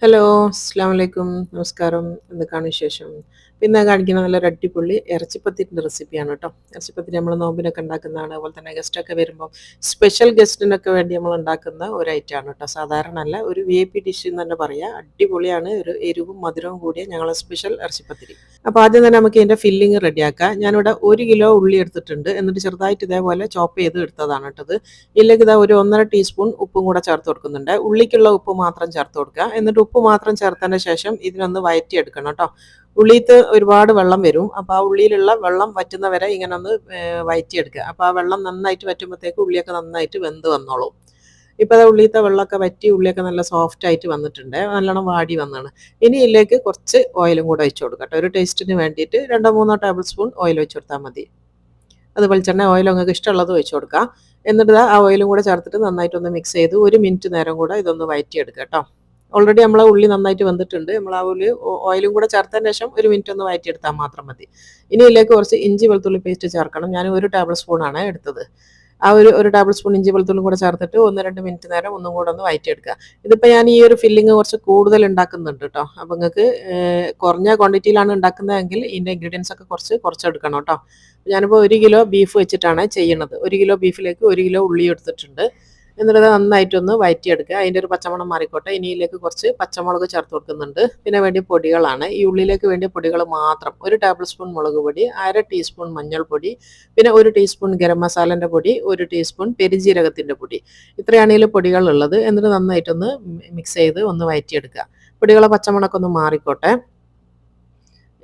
Hello, അസ്സലാമു അലൈക്കും. നമസ്കാരം. എന്തൊക്കെയാണ് വിശേഷം? പിന്നെ കാണിക്കുന്ന നല്ലൊരു അടിപൊളി ഇറച്ചിപ്പത്തിരിൻ്റെ റെസിപ്പിയാണ് കേട്ടോ. ഇറച്ചിപ്പത്തിരി നമ്മൾ നോമ്പിനൊക്കെ ഉണ്ടാക്കുന്നതാണ്. അതുപോലെ തന്നെ ഗസ്റ്റൊക്കെ വരുമ്പോൾ സ്പെഷ്യൽ ഗസ്റ്റിനൊക്കെ വേണ്ടി നമ്മൾ ഉണ്ടാക്കുന്ന ഒരു ഐറ്റമാണ് കേട്ടോ. സാധാരണ അല്ല, ഒരു VIP ഡിഷ് എന്ന് തന്നെ പറയാം. അടിപൊളിയാണ്. ഒരു എരിവും മധുരവും കൂടിയ ഞങ്ങളെ സ്പെഷ്യൽ ഇറച്ചിപ്പത്തിരി. അപ്പോൾ ആദ്യം തന്നെ നമുക്ക് ഇതിൻ്റെ ഫില്ലിങ് റെഡിയാക്കാം. ഞാനിവിടെ 1 കിലോ ഉള്ളി എടുത്തിട്ടുണ്ട്. എന്നിട്ട് ചെറുതായിട്ട് ഇതേപോലെ ചോപ്പ് ചെയ്ത് എടുത്തതാണ് കേട്ടത്. ഇതിലേക്ക് ഇതാ ഒരു 1.5 ടീസ്പൂൺ ഉപ്പും കൂടെ ചേർത്ത് കൊടുക്കുന്നുണ്ട്. ഉള്ളിക്കുള്ള ഉപ്പ് മാത്രം ചേർത്ത് കൊടുക്കുക. എന്നിട്ട് ഉപ്പ് മാത്രം ചേർത്തതിന് ശേഷം ഇതിനൊന്ന് വഴറ്റിയെടുക്കണം കേട്ടോ. ഉള്ളിയിട്ട് ഒരുപാട് വെള്ളം വരും. അപ്പോൾ ആ ഉള്ളിയിലുള്ള വെള്ളം വറ്റുന്ന വരെ ഇങ്ങനെ ഒന്ന് വഴറ്റിയെടുക്കുക. അപ്പോൾ ആ വെള്ളം നന്നായിട്ട് വറ്റുമ്പോഴത്തേക്ക് ഉള്ളിയൊക്കെ നന്നായിട്ട് വെന്ത് വന്നോളും. ഇപ്പോൾ അത് ഉള്ളിലത്തെ വെള്ളമൊക്കെ വറ്റി ഉള്ളിയൊക്കെ നല്ല സോഫ്റ്റ് ആയിട്ട് വന്നിട്ടുണ്ട്. നല്ലോണം വാടി വന്നാണ്. ഇനി ഇതിലേക്ക് കുറച്ച് ഓയിലും കൂടെ ഒഴിച്ച് കൊടുക്കാം കേട്ടോ. ഒരു ടേസ്റ്റിന് വേണ്ടിയിട്ട് 2-3 ടേബിൾ സ്പൂൺ ഓയിൽ ഒഴിച്ച് കൊടുത്താൽ മതി. അത് വെളിച്ചെണ്ണ ഓയിലോ നിങ്ങൾക്ക് ഇഷ്ടമുള്ളത് ഒഴിച്ച് കൊടുക്കുക. എന്നിട്ട് ആ ഓയിലും കൂടെ ചേർത്തിട്ട് നന്നായിട്ടൊന്ന് മിക്സ് ചെയ്ത് 1 മിനിറ്റ് നേരം കൂടെ ഇതൊന്ന് വഴറ്റിയെടുക്കുക കേട്ടോ. ഓൾറെഡി നമ്മളെ ഉള്ളി നന്നായിട്ട് വെന്തിട്ടുണ്ട്. നമ്മൾ ആ ഉള്ളി ഓയിലും കൂടെ ചേർത്തതിന് ശേഷം 1 മിനിറ്റ് ഒന്ന് വഴറ്റിയെടുത്താൽ മാത്രം മതി. ഇനി ഇതിലേക്ക് കുറച്ച് ഇഞ്ചി വെളുത്തുള്ളി പേസ്റ്റ് ചേർക്കണം. ഞാൻ 1 ടേബിൾ സ്പൂണാണ് എടുത്തത്. ആ ഒരു ടേബിൾ സ്പൂൺ ഇഞ്ചി വെളുത്തുള്ളിയും കൂടെ ചേർത്തിട്ട് 1-2 മിനിറ്റ് നേരം ഒന്നും കൂടെ ഒന്ന് വഴറ്റിയെടുക്കുക. ഇതിപ്പോൾ ഞാൻ ഈ ഒരു ഫില്ലിങ് കുറച്ച് കൂടുതൽ ഉണ്ടാക്കുന്നുണ്ട് കേട്ടോ. അപ്പോൾ നിങ്ങൾക്ക് കുറഞ്ഞ ക്വാണ്ടിറ്റിയിലാണ് ഉണ്ടാക്കുന്നതെങ്കിൽ ഇതിൻ്റെ ഇൻഗ്രീഡിയൻസ് ഒക്കെ കുറച്ചെടുക്കണം കേട്ടോ. ഞാനിപ്പോൾ 1 കിലോ ബീഫ് വെച്ചിട്ടാണ് ചെയ്യുന്നത്. 1 കിലോ ബീഫിലേക്ക് 1 കിലോ ഉള്ളി എടുത്തിട്ടുണ്ട്. എന്നിട്ട് നന്നായിട്ടൊന്ന് വഴറ്റിയെടുക്കുക. അതിൻ്റെ ഒരു പച്ചമണം മാറിക്കോട്ടെ. ഇനി ഇതിലേക്ക് കുറച്ച് പച്ചമുളക് ചേർത്ത് കൊടുക്കുന്നുണ്ട്. പിന്നെ വേണ്ടിയ പൊടികളാണ്. ഈ ഉള്ളിലേക്ക് വേണ്ടിയ പൊടികൾ മാത്രം. 1 ടേബിൾ സ്പൂൺ മുളക് പൊടി, 1/2 ടീസ്പൂൺ മഞ്ഞൾപ്പൊടി, പിന്നെ 1 ടീസ്പൂൺ ഗരം മസാലൻ്റെ പൊടി, 1 ടീസ്പൂൺ പെരുജീരകത്തിൻ്റെ പൊടി. ഇത്രയാണ് ഇതിൽ പൊടികളുള്ളത്. എന്നിട്ട് നന്നായിട്ടൊന്ന് മിക്സ് ചെയ്ത് ഒന്ന് വഴറ്റിയെടുക്കുക. പൊടികളെ പച്ചമണമൊക്കെ ഒന്ന് മാറിക്കോട്ടെ.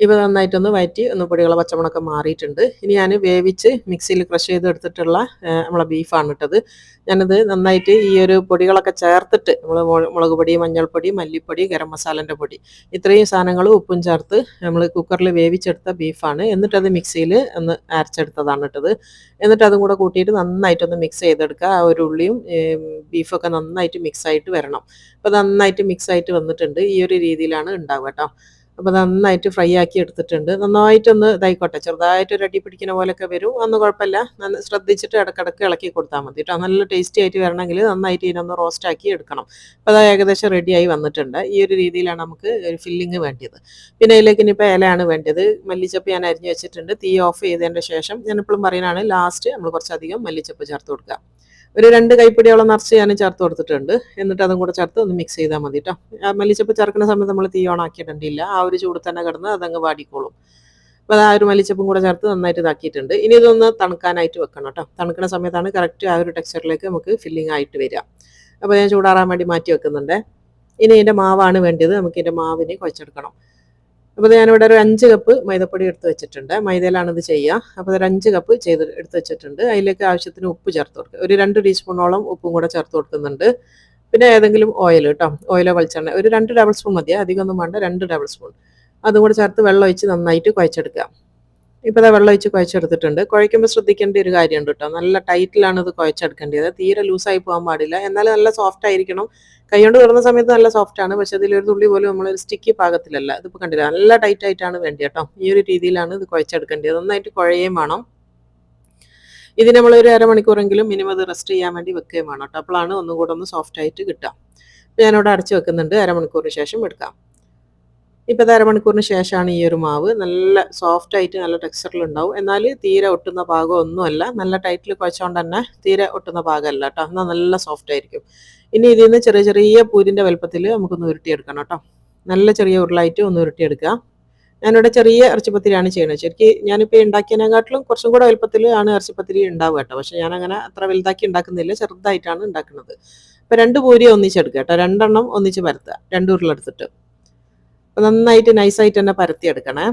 ഇവ നന്നായിട്ടൊന്ന് വഴറ്റി പൊടികളെ പച്ചമണമൊക്കെ മാറിയിട്ടുണ്ട്. ഇനി ഞാൻ വേവിച്ച് മിക്സിയിൽ ക്രഷ് ചെയ്ത് എടുത്തിട്ടുള്ള നമ്മളെ ബീഫാണ് ഇട്ടത്. ഞാനത് നന്നായിട്ട് ഈ ഒരു പൊടികളൊക്കെ ചേർത്തിട്ട് നമ്മൾ മുളക് പൊടി, മഞ്ഞൾപ്പൊടി, മല്ലിപ്പൊടി, ഗരം മസാലൻ്റെ പൊടി ഇത്രയും സാധനങ്ങൾ ഉപ്പും ചേർത്ത് നമ്മൾ കുക്കറിൽ വേവിച്ചെടുത്ത ബീഫാണ്. എന്നിട്ടത് മിക്സിയിൽ ഒന്ന് അരച്ചെടുത്തതാണ് ഇട്ടത്. എന്നിട്ട് അതും കൂടെ കൂട്ടിയിട്ട് നന്നായിട്ടൊന്ന് മിക്സ് ചെയ്തെടുക്കുക. ആ ഒരു ഉള്ളിയും ബീഫൊക്കെ നന്നായിട്ട് മിക്സായിട്ട് വരണം. അപ്പോൾ നന്നായിട്ട് മിക്സായിട്ട് വന്നിട്ടുണ്ട്. ഈ ഒരു രീതിയിലാണ് ഉണ്ടാവുക കേട്ടോ. അപ്പോൾ നന്നായിട്ട് ഫ്രൈ ആക്കി എടുത്തിട്ടുണ്ട്. നന്നായിട്ടൊന്ന് ഇതായിക്കോട്ടെ. ചെറുതായിട്ടൊരു അടി പിടിക്കുന്ന പോലെയൊക്കെ വരും. ഒന്നും കുഴപ്പമില്ല. നല്ല ശ്രദ്ധിച്ചിട്ട് ഇടയ്ക്കിടയ്ക്ക് ഇളക്കി കൊടുത്താൽ മതി കേട്ടോ. നല്ല ടേസ്റ്റി ആയിട്ട് വരണമെങ്കിൽ നന്നായിട്ട് ഇതിനൊന്ന് റോസ്റ്റ് ആക്കി എടുക്കണം. അപ്പോൾ അത് ഏകദേശം റെഡിയായി വന്നിട്ടുണ്ട്. ഈ ഒരു രീതിയിലാണ് നമുക്ക് ഒരു ഫില്ലിങ് വേണ്ടത്. പിന്നെ ഇതിലേക്ക് ഇനിയിപ്പോൾ ഇലയാണ് വേണ്ടത്. മല്ലിച്ചപ്പ് ഞാൻ അരിഞ്ഞ് വെച്ചിട്ടുണ്ട്. തീ ഓഫ് ചെയ്തതിൻ്റെ ശേഷം ഞാൻ എപ്പോഴും പറയുന്നതാണ് ലാസ്റ്റ് നമ്മൾ കുറച്ചധികം മല്ലിച്ചപ്പ് ചേർത്ത് കൊടുക്കുക. ഒരു 2 കൈപ്പിടിയോളം നിറച്ച് ഞാൻ ചേർത്ത് കൊടുത്തിട്ടുണ്ട്. എന്നിട്ട് അതും കൂടെ ചേർത്ത് ഒന്ന് മിക്സ് ചെയ്താൽ മതി കേട്ടോ. മല്ലിച്ചപ്പ് ചേർക്കുന്ന സമയത്ത് നമ്മൾ തീ ഓൺ ആക്കിയിടേണ്ടിയില്ല. ആ ഒരു ചൂട് തന്നെ കിടന്ന് അതങ്ങ് വാടിക്കോളും. അപ്പോൾ ആ ഒരു മല്ലിച്ചപ്പും കൂടെ ചേർത്ത് നന്നായിട്ട് ഇതാക്കിയിട്ടുണ്ട്. ഇനി ഇതൊന്ന് തണുക്കാനായിട്ട് വെക്കണം കേട്ടോ. തണുക്കുന്ന സമയത്താണ് കറക്റ്റ് ആ ഒരു ടെക്സ്ചറിലേക്ക് നമുക്ക് ഫില്ലിംഗ് ആയിട്ട് വരിക. അപ്പോൾ ഞാൻ ചൂടാറാൻ വേണ്ടി മാറ്റി വെക്കുന്നുണ്ട്. ഇനി ഇതിൻ്റെ മാവാണ് വേണ്ടത്. നമുക്ക് ഇതിൻ്റെ മാവിന് കുഴച്ചെടുക്കണം. അപ്പോൾ ഞാനിവിടെ ഒരു 5 കപ്പ് മൈദപ്പൊടി എടുത്ത് വെച്ചിട്ടുണ്ട്. മൈദയിലാണ് ഇത് ചെയ്യുക. അപ്പോൾ ഒരു 5 കപ്പ് എടുത്ത് വെച്ചിട്ടുണ്ട്. അതിലേക്ക് ആവശ്യത്തിന് ഉപ്പ് ചേർത്ത് കൊടുക്കുക. ഒരു 2 ടീസ്പൂണോളം ഉപ്പും കൂടെ ചേർത്ത് കൊടുക്കുന്നുണ്ട്. പിന്നെ ഏതെങ്കിലും ഓയിൽ കേട്ടോ. ഓയിലോ വെളിച്ചെണ്ണ ഒരു 2 ടേബിൾ സ്പൂൺ മതി. അധികമൊന്നും വേണ്ട. 2 ടേബിൾ സ്പൂൺ. അതും കൂടെ ചേർത്ത് വെള്ളം ഒഴിച്ച് നന്നായിട്ട് കുഴച്ചെടുക്കുക. ഇപ്പോൾ ദാ വെള്ളം ഒഴിച്ച് കുഴച്ചെടുത്തിട്ടുണ്ട്. കുഴയ്ക്കുമ്പോൾ ശ്രദ്ധിക്കേണ്ട ഒരു കാര്യമുണ്ട് കേട്ടോ. നല്ല ടൈറ്റിലാണ് ഇത് കുഴച്ചെടുക്കേണ്ടത്. തീരെ ലൂസായി പോകാൻ പാടില്ല. എന്നാൽ നല്ല സോഫ്റ്റ് ആയിരിക്കണം. കൈകൊണ്ട് തൊടുന്ന സമയത്ത് നല്ല സോഫ്റ്റാണ്. പക്ഷേ അതിലൊരു തുള്ളി പോലും നമ്മളൊരു സ്റ്റിക്കി പാകത്തിലല്ല. ഇതിപ്പോൾ കണ്ടില്ല. നല്ല ടൈറ്റ് ആയിട്ടാണ് വേണ്ടത് കേട്ടോ. ഈ ഒരു രീതിയിലാണ് ഇത് കുഴച്ചെടുക്കേണ്ടത്. നന്നായിട്ട് കുഴയുകയും വേണം. ഇതിന് നമ്മളൊരു അരമണിക്കൂറെങ്കിലും മിനിമം ഇത് റെസ്റ്റ് ചെയ്യാൻ വേണ്ടി വെക്കുകയും വേണം കേട്ടോ. അപ്പോഴാണ് ഒന്നും കൂടെ ഒന്ന് സോഫ്റ്റ് ആയിട്ട് കിട്ടുക. ഞാനിവിടെ അടച്ച് വെക്കുന്നുണ്ട്. അരമണിക്കൂറിന് ശേഷം എടുക്കാം. ഇപ്പോൾ ഇത് അരമണിക്കൂറിന് ശേഷമാണ് ഈ ഒരു മാവ് നല്ല സോഫ്റ്റ് ആയിട്ട് നല്ല ടെക്സ്ചറിലുണ്ടാവും. എന്നാൽ തീരെ ഒട്ടുന്ന പാകം ഒന്നുമല്ല. നല്ല ടൈറ്റിൽ കുഴച്ചുകൊണ്ട് തന്നെ തീരെ ഒട്ടുന്ന പാകമല്ല കേട്ടോ. എന്നാൽ നല്ല സോഫ്റ്റ് ആയിരിക്കും. ഇനി ഇതിൽ നിന്ന് ചെറിയ ചെറിയ പൂരിൻ്റെ വലുപ്പത്തിൽ നമുക്കൊന്ന് ഉരുട്ടിയെടുക്കണം കേട്ടോ. നല്ല ചെറിയ ഉരുളായിട്ട് ഒന്ന് ഉരുട്ടിയെടുക്കുക. ഞാനിവിടെ ചെറിയ ഇറച്ചിപ്പത്തിരിയാണ് ചെയ്യുന്നത്. ശരിക്കും ഞാനിപ്പോൾ ഉണ്ടാക്കിയതിനെക്കാട്ടിലും കുറച്ചും കൂടെ വലുപ്പത്തിൽ ആണ് ഇറച്ചിപ്പത്തിരി ഉണ്ടാവുക കേട്ടോ. പക്ഷേ ഞാനങ്ങനെ അത്ര വലുതാക്കി ഉണ്ടാക്കുന്നില്ല. ചെറുതായിട്ടാണ് ഉണ്ടാക്കുന്നത്. അപ്പോൾ 2 പൂരി ഒന്നിച്ചെടുക്കുക കേട്ടോ. 2 എണ്ണം ഒന്നിച്ച് പരത്തുക. 2 ഉരുളെടുത്തിട്ട് അപ്പോൾ നന്നായിട്ട് നൈസായിട്ട് തന്നെ പരത്തിയെടുക്കണേ.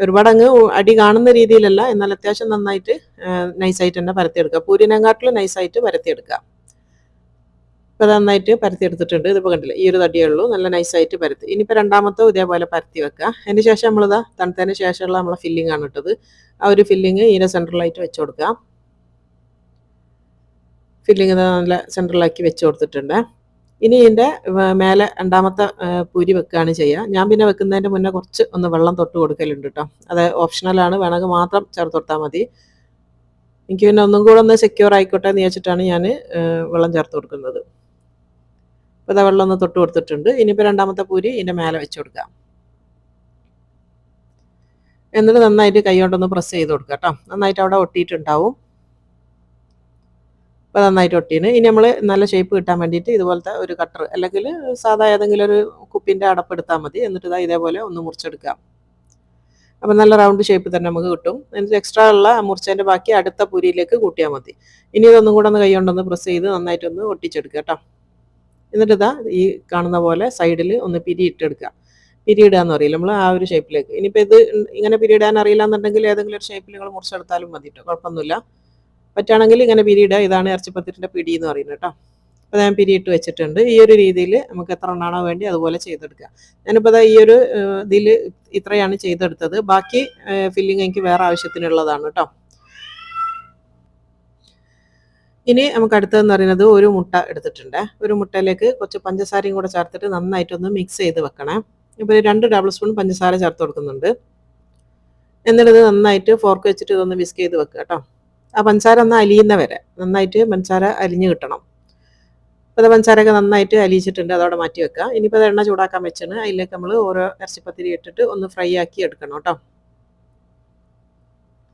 ഒരുപാട് അങ്ങ് അടി കാണുന്ന രീതിയിലല്ല. എന്നാൽ അത്യാവശ്യം നന്നായിട്ട് നൈസായിട്ട് തന്നെ പരത്തിയെടുക്കുക. പൂരിനെക്കാട്ടിലും നൈസായിട്ട് പരത്തിയെടുക്കുക. ഇപ്പോൾ നന്നായിട്ട് പരത്തിയെടുത്തിട്ടുണ്ട്. ഇതിപ്പോൾ കണ്ടില്ല. ഈ ഒരു തടിയേ ഉള്ളൂ. നല്ല നൈസായിട്ട് പരത്തി. ഇനിയിപ്പോൾ രണ്ടാമത്തെ ഇതേപോലെ പരത്തി വെക്കുക. അതിന് ശേഷം നമ്മളിതാ തണുത്തതിന് ശേഷമുള്ള നമ്മളെ ഫില്ലിംഗ് ആണ് ഇട്ടത്. ആ ഒരു ഫില്ലിങ് ഇതിൻ്റെ സെൻട്രലായിട്ട് വെച്ച് കൊടുക്കുക. ഫില്ലിങ് നല്ല സെൻട്രലാക്കി വെച്ച് കൊടുത്തിട്ടുണ്ട്. ഇനി ഇതിൻ്റെ മേലെ രണ്ടാമത്തെ പൂരി വെക്കുകയാണ് ചെയ്യുക. ഞാൻ പിന്നെ വെക്കുന്നതിൻ്റെ മുന്നേ കുറച്ച് ഒന്ന് വെള്ളം തൊട്ട് കൊടുക്കലുണ്ട് കേട്ടോ. അത് ഓപ്ഷണലാണ്. വേണമെങ്കിൽ മാത്രം ചേർത്ത് കൊടുത്താൽ മതി. എനിക്ക് പിന്നെ ഒന്നും കൂടെ ഒന്ന് സെക്യൂർ ആയിക്കോട്ടെ എന്ന് വിചാരിച്ചിട്ടാണ് ഞാൻ വെള്ളം ചേർത്ത് കൊടുക്കുന്നത്. അപ്പോൾ ഇതാ വെള്ളം ഒന്ന് തൊട്ട് കൊടുത്തിട്ടുണ്ട്. ഇനിയിപ്പോൾ രണ്ടാമത്തെ പൂരി ഇതിൻ്റെ മേലെ വെച്ച് കൊടുക്കാം. എന്നിട്ട് നന്നായിട്ട് കൈ കൊണ്ടൊന്ന് പ്രസ് ചെയ്ത് കൊടുക്കുക കേട്ടോ. നന്നായിട്ട് അവിടെ ഒട്ടിയിട്ടുണ്ടാവും. അപ്പോൾ നന്നായിട്ട് ഒട്ടീന്. ഇനി നമ്മൾ നല്ല ഷേപ്പ് കിട്ടാൻ വേണ്ടിയിട്ട് ഇതുപോലത്തെ ഒരു കട്ടർ അല്ലെങ്കിൽ സാധാ ഏതെങ്കിലും ഒരു കുപ്പിൻ്റെ അടപ്പ് എടുത്താൽ മതി. എന്നിട്ട് ഇതാ ഇതേപോലെ ഒന്ന് മുറിച്ചെടുക്കാം. അപ്പോൾ നല്ല റൗണ്ട് ഷേപ്പ് തന്നെ നമുക്ക് കിട്ടും. എന്നിട്ട് എക്സ്ട്രാ ഉള്ള മുറിച്ചതിൻ്റെ ബാക്കി അടുത്ത പൂരിയിലേക്ക് കൂട്ടിയാൽ മതി. ഇനി ഇതൊന്നും കൂടെ ഒന്ന് കൈ കൊണ്ടൊന്ന് പ്രസ് ചെയ്ത് നന്നായിട്ടൊന്ന് ഒട്ടിച്ചെടുക്കുക കേട്ടോ. എന്നിട്ട് ഇതാ ഈ കാണുന്ന പോലെ സൈഡിൽ ഒന്ന് പിരിയിട്ടെടുക്കുക. പിരിയിടുക എന്ന് പറയില്ല നമ്മൾ, ആ ഒരു ഷേപ്പിലേക്ക്. ഇനിയിപ്പോൾ ഇത് ഇങ്ങനെ പിരിയിടാൻ അറിയില്ല എന്നുണ്ടെങ്കിൽ ഏതെങ്കിലും ഒരു ഷേപ്പിൽ നിങ്ങൾ മുറിച്ചെടുത്താലും മതി കേട്ടോ, കുഴപ്പമൊന്നുമില്ല. പറ്റുകയാണെങ്കിൽ ഇങ്ങനെ പിരിയിടുക. ഇതാണ് ഇറച്ചിപ്പത്തിരിൻ്റെ പിടി എന്ന് പറയുന്നത് കേട്ടോ. അപ്പോൾ ഞാൻ പിരിയിട്ട് വെച്ചിട്ടുണ്ട്. ഈ ഒരു രീതിയിൽ നമുക്ക് എത്ര എണ്ണാണോ വേണ്ടി അതുപോലെ ചെയ്തെടുക്കുക. ഞാനിപ്പോൾ ഈ ഒരു ഇതിൽ ഇത്രയാണ് ചെയ്തെടുത്തത്. ബാക്കി ഫില്ലിങ് എനിക്ക് വേറെ ആവശ്യത്തിനുള്ളതാണ് കേട്ടോ. ഇനി നമുക്ക് അടുത്തതെന്ന് പറയുന്നത് ഒരു മുട്ട എടുത്തിട്ടുണ്ട്. ഒരു മുട്ടയിലേക്ക് കുറച്ച് പഞ്ചസാരയും കൂടെ ചേർത്തിട്ട് നന്നായിട്ടൊന്ന് മിക്സ് ചെയ്ത് വെക്കണേ. ഇപ്പോൾ 2 ടേബിൾ സ്പൂൺ പഞ്ചസാര ചേർത്ത് കൊടുക്കുന്നുണ്ട്. എന്നിട്ട് ഇത് നന്നായിട്ട് ഫോർക്ക് വെച്ചിട്ട് ഇതൊന്ന് വിസ്ക് ചെയ്ത് വെക്കുക കേട്ടോ. ആ പഞ്ചസാര ഒന്ന് അലിയുന്ന വരെ നന്നായിട്ട് പഞ്ചസാര അലിഞ്ഞ് കിട്ടണം. അപ്പോൾ പഞ്ചസാരയൊക്കെ നന്നായിട്ട് അലിയിച്ചിട്ടുണ്ട്. അതോടെ മാറ്റി വെക്കുക. ഇനിയിപ്പോൾ എണ്ണ ചൂടാക്കാൻ വെച്ചാണ് അതിലേക്ക് നമ്മൾ ഓരോ ഇറച്ചിപ്പത്തിരി ഇട്ടിട്ട് ഒന്ന് ഫ്രൈ ആക്കി എടുക്കണം കേട്ടോ.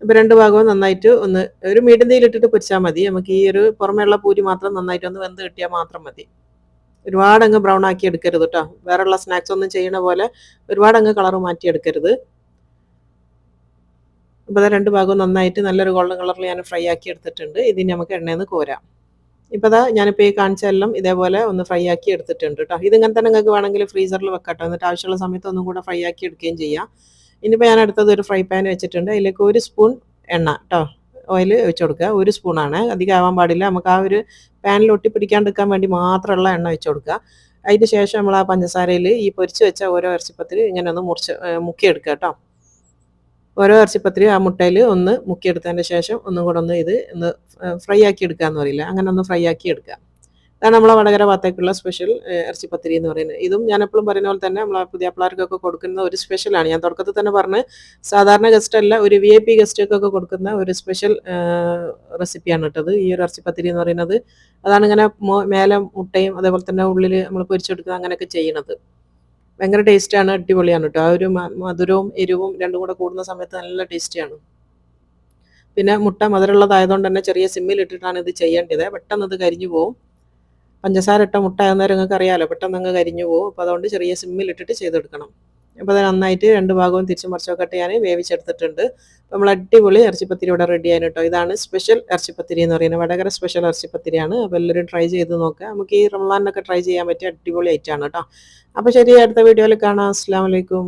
ഇപ്പോൾ 2 ഭാഗവും നന്നായിട്ട് ഒന്ന് ഒരു മീഡിയം തീയിലിട്ടിട്ട് പൊരിച്ചാൽ മതി. നമുക്ക് ഈ ഒരു പുറമേയുള്ള പൂരി മാത്രം നന്നായിട്ടൊന്ന് വെന്ത് കിട്ടിയാൽ മാത്രം മതി. ഒരുപാടങ്ങ് ബ്രൗൺ ആക്കി എടുക്കരുത് കേട്ടോ. വേറെയുള്ള സ്നാക്സ് ഒന്നും ചെയ്യണ പോലെ ഒരുപാടങ്ങ് കളർ മാറ്റിയെടുക്കരുത്. അപ്പോൾ 2 ഭാഗവും നന്നായിട്ട് നല്ലൊരു ഗോൾഡൻ കളറിൽ ഞാൻ ഫ്രൈ ആക്കി എടുത്തിട്ടുണ്ട്. ഇതിന് നമുക്ക് എണ്ണയിൽ നിന്ന് കോരാം. ഇപ്പോൾ ഞാനിപ്പോൾ ഈ കാണിച്ചെല്ലാം ഇതേപോലെ ഒന്ന് ഫ്രൈ ആക്കി എടുത്തിട്ടുണ്ട് കേട്ടോ. ഇതിങ്ങനെ തന്നെ നിങ്ങൾക്ക് വേണമെങ്കിൽ ഫ്രീസറിൽ വെക്കട്ടോ. എന്നിട്ട് ആവശ്യമുള്ള സമയത്ത് ഒന്നും കൂടെ ഫ്രൈ ആക്കി എടുക്കുകയും ചെയ്യാം. ഇനിയിപ്പോൾ ഞാൻ അടുത്തത് ഒരു ഫ്രൈ പാൻ വെച്ചിട്ടുണ്ട്. അതിലേക്ക് 1 സ്പൂൺ എണ്ണ കേട്ടോ, ഓയിൽ ഒഴിച്ച് കൊടുക്കുക. 1 സ്പൂണാണ്, അധികം ആവാൻ പാടില്ല. നമുക്ക് ആ ഒരു പാനിൽ ഒട്ടിപ്പിടിക്കാണ്ടിരിക്കാൻ വേണ്ടി മാത്രമുള്ള എണ്ണ ഒഴിച്ച് കൊടുക്കുക. അതിന് ശേഷം നമ്മൾ ആ പഞ്ചസാരയിൽ ഈ പൊരിച്ച് വെച്ച ഓരോ ഇറച്ചിപ്പത്തിരി ഇങ്ങനെ ഒന്ന് മുക്കിയെടുക്കുക കേട്ടോ. ഓരോ ഇറച്ചിപ്പത്തിരി ആ മുട്ടയിൽ ഒന്ന് മുക്കിയെടുത്തതിൻ്റെ ശേഷം ഒന്നും കൂടെ ഒന്ന് ഫ്രൈ ആക്കി എടുക്കുക എന്ന് പറയില്ല, അങ്ങനെ ഒന്ന് ഫ്രൈ ആക്കി എടുക്കുക. ഇതാണ് നമ്മളെ വടകര ഭാഗത്തേക്കുള്ള സ്പെഷ്യൽ ഇറച്ചിപ്പത്തിരി എന്ന് പറയുന്നത്. ഇതും ഞാൻ എപ്പോഴും പറയുന്ന പോലെ തന്നെ നമ്മളെ പുതിയ പിള്ളേർക്കൊക്കെ കൊടുക്കുന്ന ഒരു സ്പെഷ്യലാണ്. ഞാൻ തുടക്കത്തിൽ തന്നെ പറഞ്ഞ് സാധാരണ ഗസ്റ്റ് അല്ല, ഒരു VIP ഗസ്റ്റുകൾക്കൊക്കെ കൊടുക്കുന്ന ഒരു സ്പെഷ്യൽ റെസിപ്പിയാണ് കേട്ടത് ഈ ഒരു ഇറച്ചിപ്പത്തിരി എന്ന് പറയുന്നത്. അതാണ് ഇങ്ങനെ മേലെ മുട്ടയും അതേപോലെ തന്നെ ഉള്ളിൽ നമ്മൾ പൊരിച്ചെടുക്കുക അങ്ങനെയൊക്കെ ചെയ്യണത്. ഭയങ്കര ടേസ്റ്റാണ്, അടിപൊളിയാണ് കേട്ടോ. ആ ഒരു മധുരവും എരിവും രണ്ടും കൂടെ കൂടുന്ന സമയത്ത് നല്ല ടേസ്റ്റിയാണ്. പിന്നെ മുട്ട മധുരമുള്ളതായതുകൊണ്ട് തന്നെ ചെറിയ സിമ്മിലിട്ടിട്ടാണ് ഇത് ചെയ്യേണ്ടത്. പെട്ടെന്ന് ഇത് കരിഞ്ഞു പോകും. പഞ്ചസാര ഇട്ട മുട്ട ആകുന്നേരം നിങ്ങൾക്ക് അറിയാമല്ലോ, പെട്ടെന്ന് അങ്ങ് കരിഞ്ഞു പോകും. അപ്പോൾ അതുകൊണ്ട് ചെറിയ സിമ്മിലിട്ടിട്ട് ചെയ്തെടുക്കണം. അപ്പോൾ അത് നന്നായിട്ട് 2 ഭാഗവും തിരിച്ചും മറിച്ചൊക്കെ ഇട്ട് ഞാൻ വേവിച്ചെടുത്തിട്ടുണ്ട്. നമ്മൾ അടിപൊളി ഇറച്ചിപ്പത്തിരി ഇവിടെ റെഡി ആയി കേട്ടോ. ഇതാണ് സ്പെഷ്യൽ ഇറച്ചിപ്പത്തിരി എന്ന് പറയുന്നത്, വടകര സ്പെഷ്യൽ ഇറച്ചിപ്പത്തിരിയാണ്. അപ്പോൾ എല്ലാവരും ട്രൈ ചെയ്ത് നോക്കുക. നമുക്ക് ഈ റമളാനിനൊക്കെ ട്രൈ ചെയ്യാൻ പറ്റിയ അടിപൊളി ഐറ്റമാണ് കേട്ടോ. അപ്പോൾ ശരി, അടുത്ത വീഡിയോയിൽ കാണാം. അസ്സലാമു അലൈക്കും.